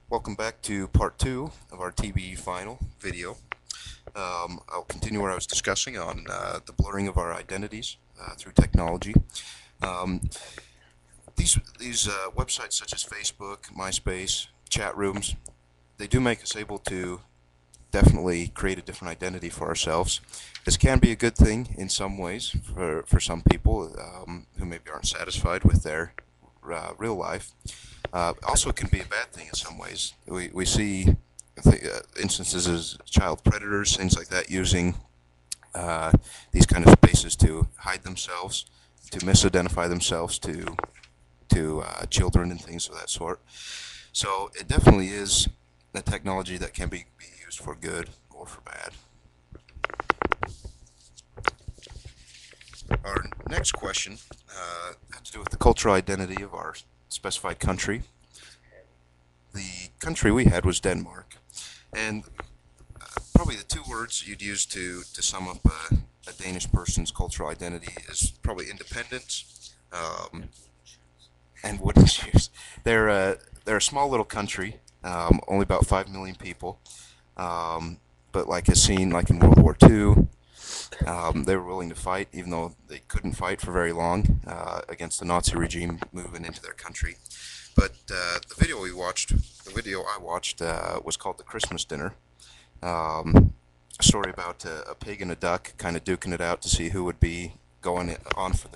Welcome back to part 2 of our TBE final video. I'll continue where I was discussing on the blurring of our identities through technology. Um, these websites such as Facebook, MySpace, chat rooms, they do make us able to definitely create a different identity for ourselves. This can be a good thing in some ways for some people who maybe aren't satisfied with their real life. Also, it can be a bad thing in some ways. We see instances as child predators, things like that, using these kind of spaces to hide themselves, to misidentify themselves to children and things of that sort. So it definitely is a technology that can be used for good or for bad. Our next question has to do with the cultural identity of our specified country. The country we had was Denmark, and probably the two words you'd use to sum up a Danish person's cultural identity is probably independence and wooden shoes. They're a small little country, only about 5 million people, but like as seen like in World War II, they were willing to fight, even though they couldn't fight for very long against the Nazi regime moving into their country. But the video I watched was called The Christmas Dinner. A story about a pig and a duck kind of duking it out to see who would be going on for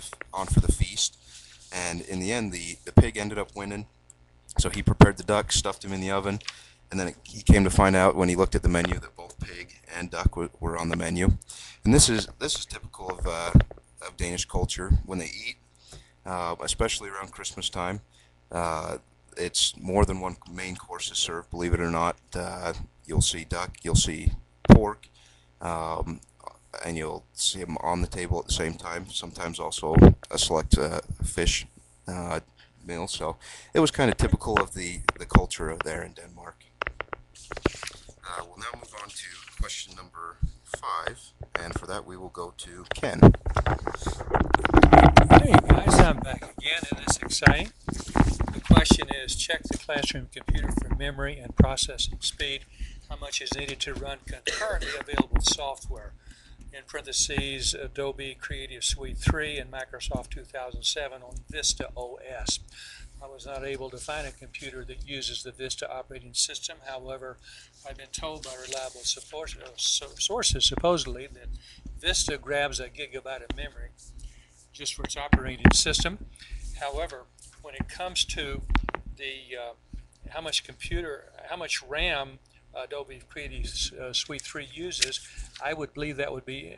the feast. And in the end, the pig ended up winning. So he prepared the duck, stuffed him in the oven, and then he came to find out when he looked at the menu that both pig and duck were on the menu. And this is typical of Danish culture when they eat, especially around Christmas time. It's more than one main course is served, believe it or not. You'll see duck, you'll see pork, and you'll see them on the table at the same time. Sometimes also a select fish meal. So it was kind of typical of the culture of there in Denmark. We'll now move on to question number 5, and for that we will go to Ken. Hey guys, I'm back again and it's exciting. The question is, check the classroom computer for memory and processing speed. How much is needed to run concurrently available software? In parentheses, Adobe Creative Suite 3 and Microsoft 2007 on Vista OS. I was not able to find a computer that uses the Vista operating system. However, I've been told by reliable sources supposedly that Vista grabs a gigabyte of memory just for its operating system. However, when it comes to the how much RAM Adobe Creative Suite 3 uses, I would believe that would be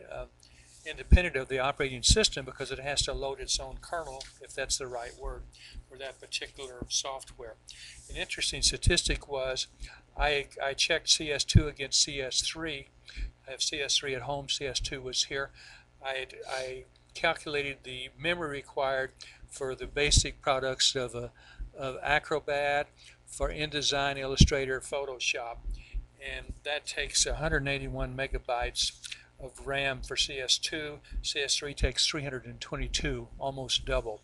independent of the operating system because it has to load its own kernel, if that's the right word, for that particular software. An interesting statistic was I checked CS2 against CS3. I have CS3 at home, CS2 was here. I calculated the memory required for the basic products of Acrobat, for InDesign, Illustrator, Photoshop, and that takes 181 megabytes of RAM for CS2. CS3 takes 322, almost double.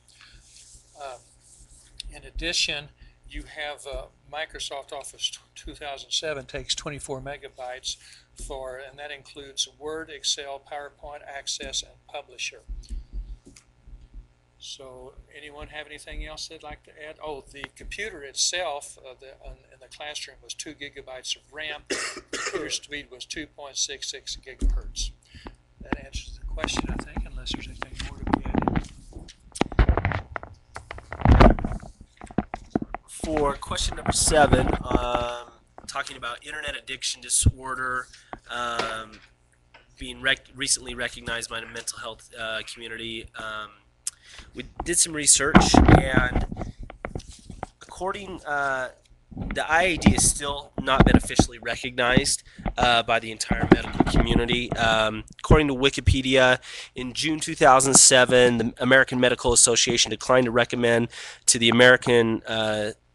In addition, you have Microsoft Office 2007 takes 24 megabytes and that includes Word, Excel, PowerPoint, Access, and Publisher. So, anyone have anything else they'd like to add? Oh, the computer itself in the classroom was 2 gigabytes of RAM. Computer speed was 2.66 gigahertz. That answers the question, I think, unless there's anything more to be added. For question number 7, talking about internet addiction disorder, being recently recognized by the mental health community. We did some research, and according the IAD has still not been officially recognized by the entire medical community. According to Wikipedia, in June 2007, the American Medical Association declined to recommend to the American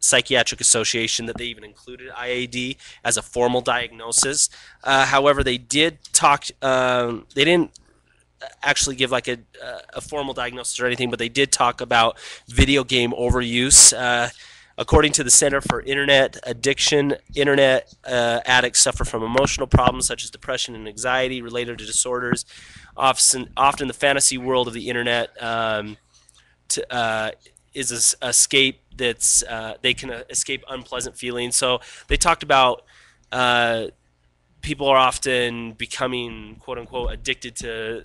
Psychiatric Association that they even included IAD as a formal diagnosis. However, they did talk. They didn't actually give like a formal diagnosis or anything, but they did talk about video game overuse. According to the Center for Internet Addiction, internet addicts suffer from emotional problems such as depression and anxiety related to disorders. Often the fantasy world of the internet is a escape that's they can escape unpleasant feelings. So they talked about people are often becoming quote unquote addicted to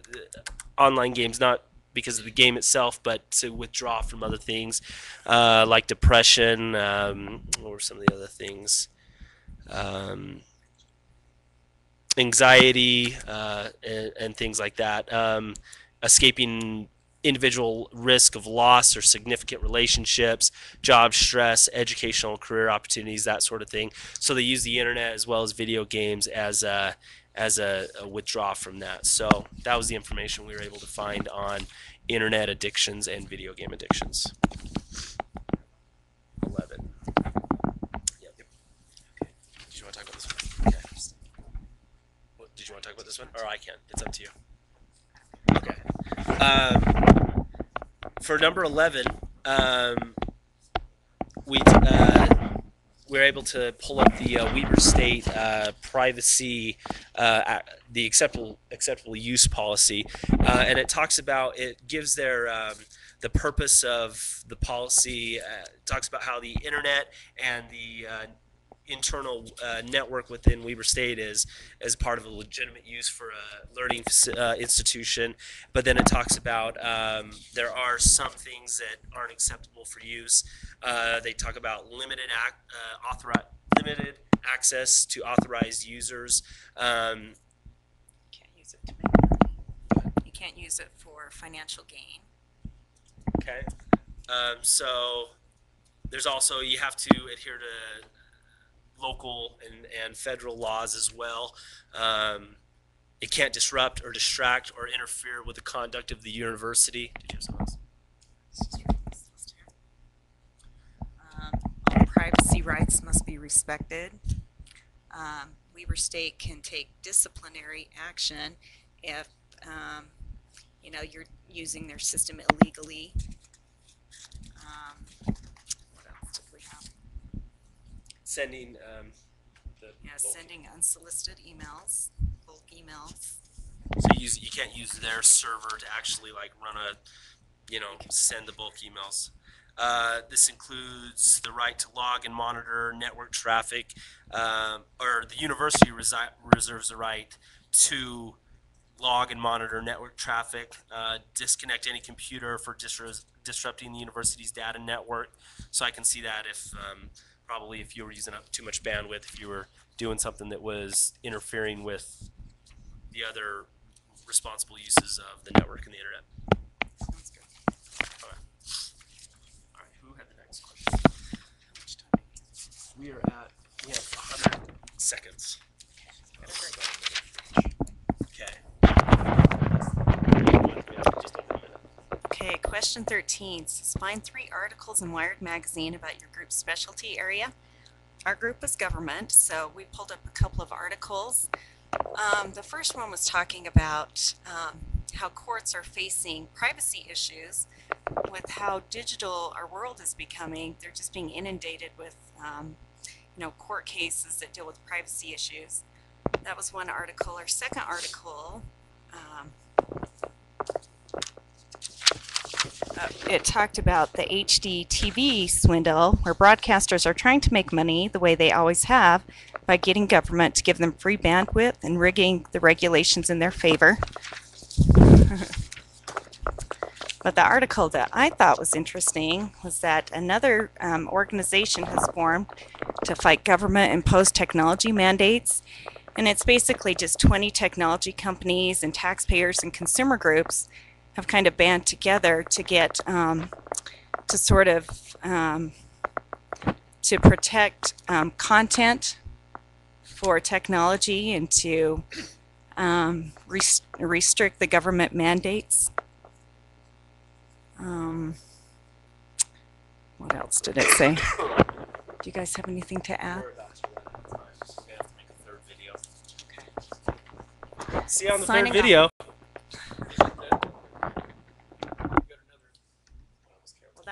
online games, not because of the game itself, but to withdraw from other things like depression or some of the other things, anxiety, and things like that. Escaping individual risk of loss or significant relationships, job stress, educational career opportunities, that sort of thing. So they use the internet as well as video games as a withdrawal from that. So that was the information we were able to find on internet addictions and video game addictions. 11. Yep. Okay. Did you want to talk about this one? Okay. Did you want to talk about this one? Or I can. It's up to you. Okay. For number 11, we were able to pull up the Weber State privacy, the acceptable use policy, and it talks about, it gives the purpose of the policy, talks about how the internet and the internal network within Weber State is as part of a legitimate use for a learning institution. But then it talks about there are some things that aren't acceptable for use. They talk about limited access to authorized users. Can't use it to make money. You can't use it for financial gain. Okay. So there's also, you have to adhere to local and federal laws as well. It can't disrupt or distract or interfere with the conduct of the university. Did you have something else? All privacy rights must be respected. Weber State can take disciplinary action if you're using their system illegally. What else did we have? Sending Sending unsolicited emails, bulk emails. So you can't use their server to actually like run send the bulk emails. This includes the right to log and monitor network traffic, or the university reserves the right to log and monitor network traffic, disconnect any computer for disrupting the university's data network. So I can see that if probably if you were using up too much bandwidth, if you were doing something that was interfering with the other responsible uses of the network and the internet. Sounds good. All right. Who had the next question? We have 100 seconds. Okay, question 13 says, find 3 articles in Wired Magazine about your group's specialty area. Our group was government, so we pulled up a couple of articles. The first one was talking about how courts are facing privacy issues with how digital our world is becoming. They're just being inundated with court cases that deal with privacy issues. That was one article. Our second article, it talked about the HD TV swindle, where broadcasters are trying to make money the way they always have by getting government to give them free bandwidth and rigging the regulations in their favor. But the article that I thought was interesting was that another organization has formed to fight government-imposed technology mandates. And it's basically just 20 technology companies and taxpayers and consumer groups have kind of band together to get to sort of to protect content for technology and to restrict the government mandates. What else did it say? Do you guys have anything to add? See you on the Signing third video.